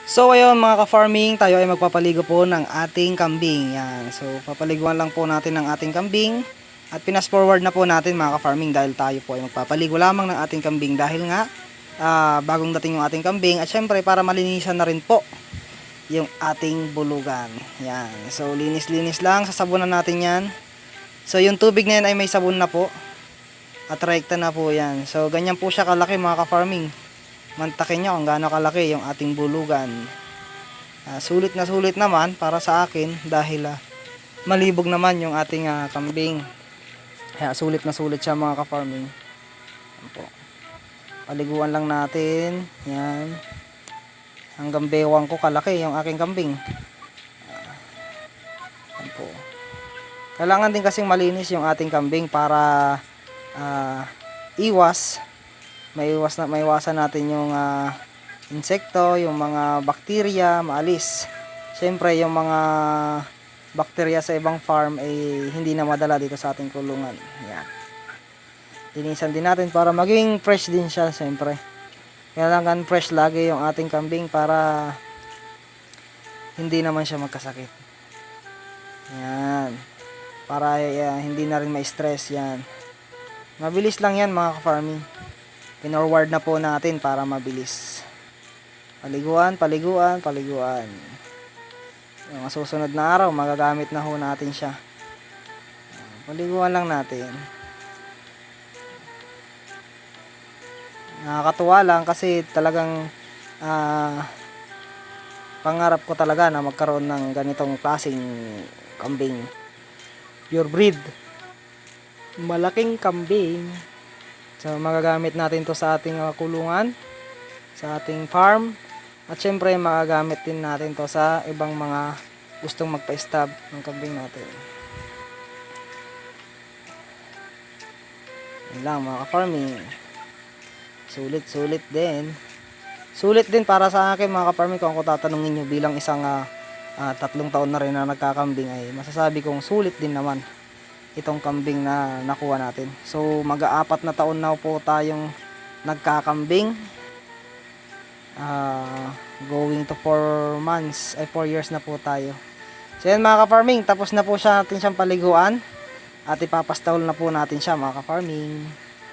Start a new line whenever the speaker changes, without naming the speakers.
So ayun mga ka-farming, tayo ay magpapaligo po ng ating kambing. Yan. So papaliguan lang po natin ng ating kambing. At pinas forward na po natin mga ka-farming dahil tayo po ay magpapaligo lamang ng ating kambing. Dahil nga bagong dating yung ating kambing. At syempre para malinisan na rin po yung ating bulugan. Yan. So linis-linis lang, sasabunan natin yan. So yung tubig na yan ay may sabon na po. At rekta na po yan. So ganyan po siya kalaki mga ka-farming. Mantakin nyo kung gaano kalaki yung ating bulugan. Sulit na sulit naman para sa akin dahil malibog naman yung ating kambing. Kaya sulit na sulit siya mga ka-farming. Paliguan lang natin. Yan. Hanggang bewang ko kalaki yung aking kambing. Po. Kailangan din kasing malinis yung ating kambing para maiwasan natin yung insekto, yung mga bakterya, maalis. Siyempre yung mga bakterya sa ibang farm ay hindi na madala dito sa ating kulungan. Yan. Linisan din natin para maging fresh din siya siyempre. Kailangan fresh lagi yung ating kambing para hindi naman siya magkasakit. Yan. Para hindi na rin ma-stress yan. Mabilis lang yan mga ka-farming. Pinorward na po natin para mabilis. Paliguan, paliguan, paliguan. Yung susunod na araw, magagamit na ho natin siya. Paliguan lang natin. Nakakatuwa lang kasi talagang pangarap ko talaga na magkaroon ng ganitong klaseng kambing. Pure breed. Malaking kambing. So magagamit natin to sa ating kulungan, sa ating farm, at syempre magagamit din natin to sa ibang mga gustong magpa-stab ng kambing natin. Yan lang mga ka-farming. Sulit din. Sulit din para sa akin mga ka-farming kung ako tatanungin nyo bilang isang 3 taon na rin na nagkakambing ay masasabi kong sulit din naman itong kambing na nakuha natin. So mag-4 na taon na po tayong nagkakambing. Going to 4 months ay 4 years na po tayo. So yan mga ka-farming, tapos na po natin siyang paliguan at ipapastahol na po natin siya mga ka-farming.